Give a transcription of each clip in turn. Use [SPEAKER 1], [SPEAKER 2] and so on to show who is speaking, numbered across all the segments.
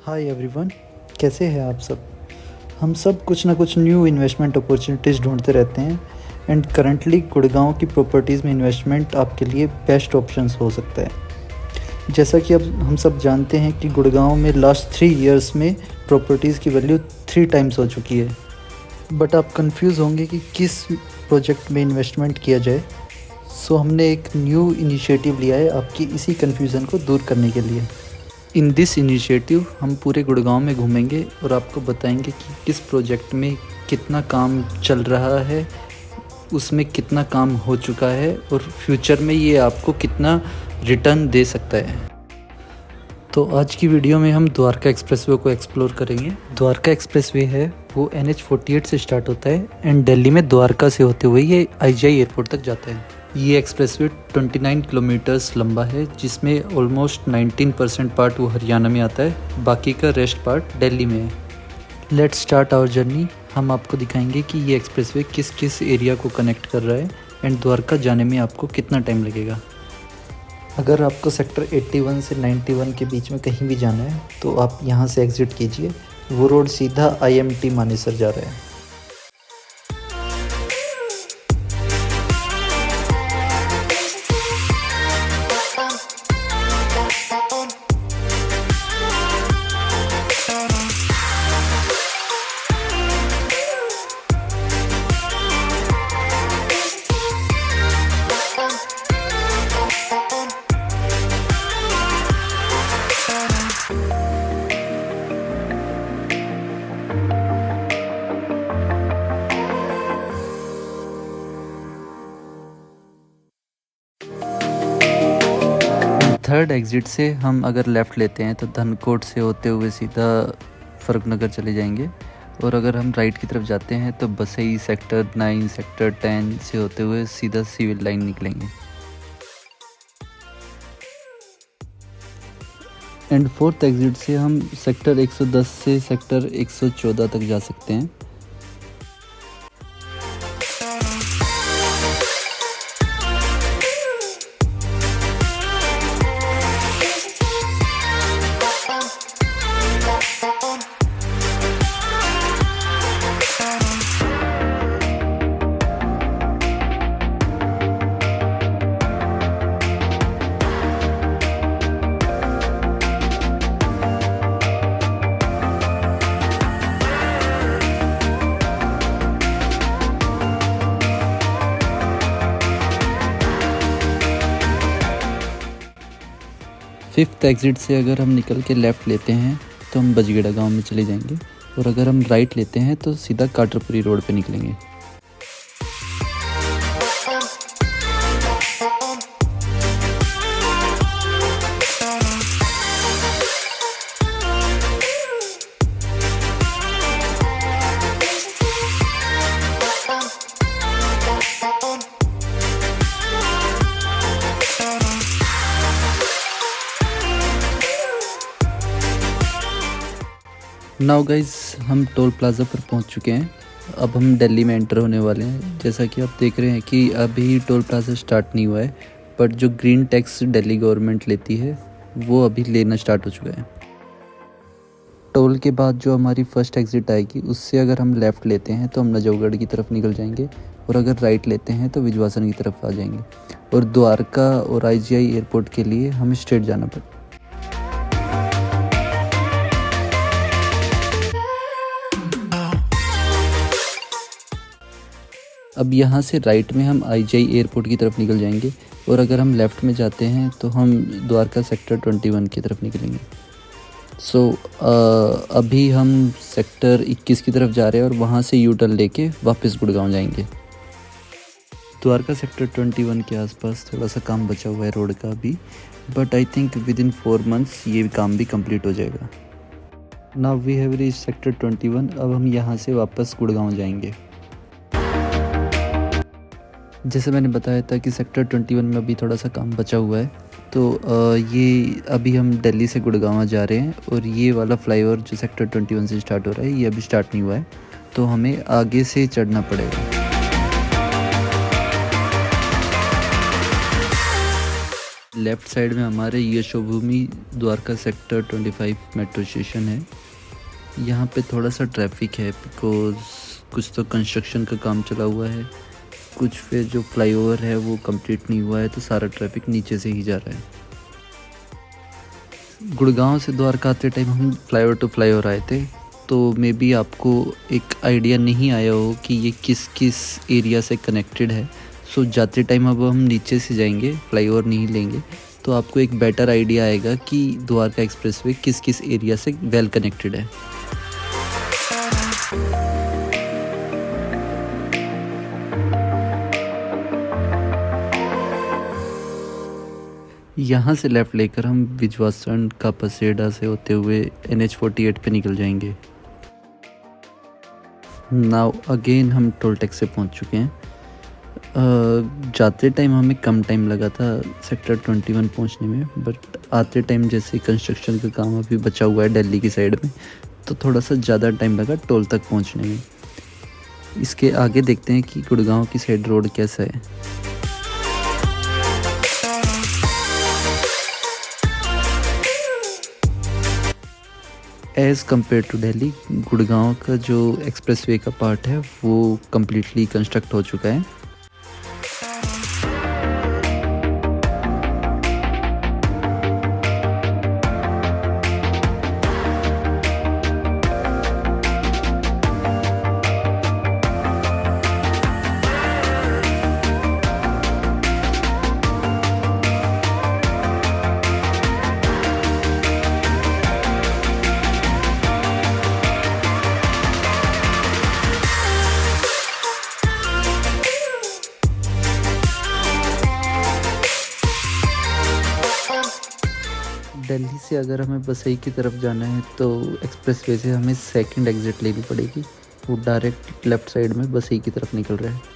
[SPEAKER 1] Hi everyone, कैसे हैं आप सब। हम सब कुछ ना कुछ न्यू इन्वेस्टमेंट अपॉर्चुनिटीज़ ढूंढते रहते हैं एंड करंटली गुड़गांव की प्रॉपर्टीज़ में इन्वेस्टमेंट आपके लिए बेस्ट ऑप्शंस हो सकता है। जैसा कि अब हम सब जानते हैं कि गुड़गांव में लास्ट 3 इयर्स में प्रॉपर्टीज़ की वैल्यू 3 टाइम्स हो चुकी है। बट आप कंफ्यूज होंगे कि किस प्रोजेक्ट में इन्वेस्टमेंट किया जाए। सो हमने एक न्यू इनिशिएटिव लिया है आपकी इसी कन्फ्यूज़न को दूर करने के लिए। इन दिस इनिशिएटिव हम पूरे गुड़गांव में घूमेंगे और आपको बताएंगे कि किस प्रोजेक्ट में कितना काम चल रहा है, उसमें कितना काम हो चुका है और फ्यूचर में ये आपको कितना रिटर्न दे सकता है। तो आज की वीडियो में हम द्वारका एक्सप्रेसवे को एक्सप्लोर करेंगे। द्वारका एक्सप्रेसवे है वो NH48 से स्टार्ट होता है एंड दिल्ली में द्वारका से होते हुए ये IGI एयरपोर्ट तक जाता है। ये एक्सप्रेसवे 29 किलोमीटर्स लंबा है, जिसमें ऑलमोस्ट 19% पार्ट वो हरियाणा में आता है, बाकी का रेस्ट पार्ट दिल्ली में है। Let's start our journey. हम आपको दिखाएंगे कि ये एक्सप्रेसवे किस किस एरिया को कनेक्ट कर रहा है एंड द्वारका जाने में आपको कितना टाइम लगेगा। अगर आपको सेक्टर 81 से 91 के बीच में कहीं भी जाना है तो आप यहाँ से एग्ज़िट कीजिए। वो रोड सीधा IMT मानेसर जा रहा है। थर्ड एग्ज़िट से हम अगर लेफ़्ट लेते हैं तो धनकोट से होते हुए सीधा फरुखनगर चले जाएंगे, और अगर हम राइट की तरफ जाते हैं तो बसई सेक्टर 9 सेक्टर 10 से होते हुए सीधा सिविल लाइन निकलेंगे। एंड फोर्थ एग्ज़िट से हम सेक्टर 110 से सेक्टर 114 तक जा सकते हैं। फिफ्थ एग्ज़िट से अगर हम निकल के लेफ़्ट लेते हैं तो हम बजगेड़ा गांव में चले जाएंगे, और अगर हम राइट लेते हैं तो सीधा काटरपुरी रोड पे निकलेंगे। नाउ गाइज, हम टोल प्लाज़ा पर पहुंच चुके हैं। अब हम दिल्ली में एंटर होने वाले हैं। जैसा कि आप देख रहे हैं कि अभी टोल प्लाज़ा स्टार्ट नहीं हुआ है, बट जो ग्रीन टैक्स दिल्ली गवर्नमेंट लेती है वो अभी लेना स्टार्ट हो चुका है। टोल के बाद जो हमारी फर्स्ट एग्ज़िट आएगी उससे अगर हम लेफ़्ट लेते हैं तो हम नजफगढ़ की तरफ निकल जाएंगे, और अगर राइट लेते हैं तो विजवासन की तरफ आ जाएंगे, और द्वारका और IGI एयरपोर्ट के लिए हमें स्ट्रेट जाना पड़ेगा। अब यहाँ से राइट में हम IGI एयरपोर्ट की तरफ निकल जाएंगे, और अगर हम लेफ़्ट में जाते हैं तो हम द्वारका सेक्टर 21 की तरफ निकलेंगे। अभी हम सेक्टर 21 की तरफ जा रहे हैं और वहाँ से यू टर्न लेके वापस गुड़गांव जाएंगे। द्वारका सेक्टर 21 के आसपास थोड़ा सा काम बचा हुआ है रोड का भी, but I think within 4 months ये काम भी कंप्लीट हो जाएगा। Now we have reach sector 21। अब हम यहाँ से वापस गुड़गांव जाएंगे। जैसे मैंने बताया था कि सेक्टर 21 में अभी थोड़ा सा काम बचा हुआ है, तो ये अभी हम दिल्ली से गुड़गांव जा रहे हैं, और ये वाला फ्लाईओवर जो सेक्टर 21 से स्टार्ट हो रहा है ये अभी स्टार्ट नहीं हुआ है, तो हमें आगे से चढ़ना पड़ेगा। लेफ़्ट साइड में हमारे Yashobhoomi Dwarka sector 25 metro station है। यहाँ पे थोड़ा सा ट्रैफिक है बिकॉज़ कुछ तो कंस्ट्रक्शन का काम चला हुआ है, कुछ पे जो फ्लाईओवर है वो कंप्लीट नहीं हुआ है, तो सारा ट्रैफिक नीचे से ही जा रहा है। गुड़गांव से द्वारका आते टाइम हम फ्लाईओवर टू फ्लाईओवर आए थे, तो मे बी आपको एक आइडिया नहीं आया हो कि ये किस किस एरिया से कनेक्टेड है। सो जाते टाइम अब हम नीचे से जाएंगे, फ्लाईओवर नहीं लेंगे, तो आपको एक बेटर आइडिया आएगा कि द्वारका एक्सप्रेसवे किस किस एरिया से वेल कनेक्टेड है। यहाँ से लेफ़्ट लेकर हम विजवासन का पसेड़ा से होते हुए NH48 पे निकल जाएंगे। नाउ अगेन हम टोल टैक्स से पहुँच चुके हैं। जाते टाइम हमें कम टाइम लगा था सेक्टर 21 पहुँचने में, बट आते टाइम जैसे कंस्ट्रक्शन का काम अभी बचा हुआ है दिल्ली की साइड में, तो थोड़ा सा ज़्यादा टाइम लगा टोल तक पहुँचने में। इसके आगे देखते हैं कि गुड़गांव की साइड रोड कैसा है। As compare to Delhi, Gurgaon का जो एक्सप्रेसवे का पार्ट है वो कम्प्लीटली कंस्ट्रक्ट हो चुका है। दिल्ली से अगर हमें बसई की तरफ जाना है तो एक्सप्रेसवे से हमें सेकंड एग्जिट लेनी पड़ेगी। वो डायरेक्ट लेफ़्ट साइड में बसई की तरफ निकल रहा है।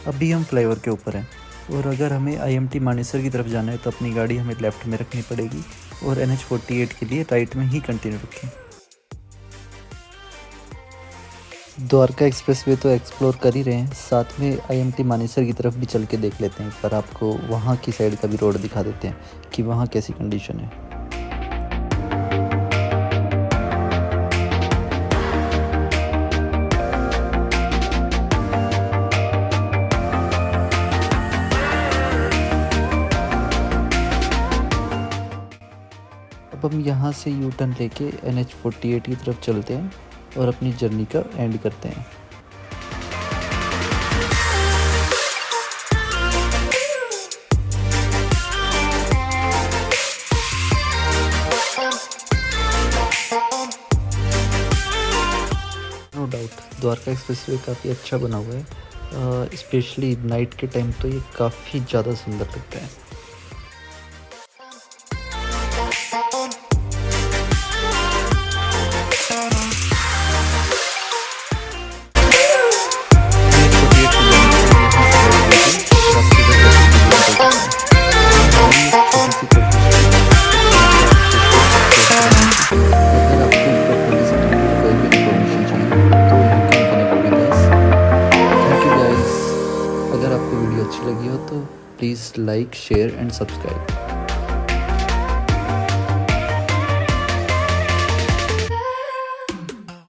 [SPEAKER 1] अभी हम फ्लाईओवर के ऊपर हैं और अगर हमें IMT मानेसर की तरफ जाना है तो अपनी गाड़ी हमें लेफ़्ट में रखनी पड़ेगी और NH48 के लिए राइट में ही कंटिन्यू रखें। द्वारका एक्सप्रेसवे तो एक्सप्लोर कर ही रहे हैं, साथ में IMT मानेसर की तरफ भी चल के देख लेते हैं, पर आपको वहाँ की साइड का भी रोड दिखा देते हैं कि वहाँ कैसी कंडीशन है। अब हम यहाँ से यू टर्न लेके NH48 की तरफ चलते हैं और अपनी जर्नी का एंड करते हैं। नो डाउट द्वारका एक्सप्रेसवे काफ़ी अच्छा बना हुआ है, स्पेशली नाइट के टाइम तो ये काफ़ी ज़्यादा सुंदर लगता है। अगर आपको वीडियो अच्छी लगी हो तो please like, share and subscribe.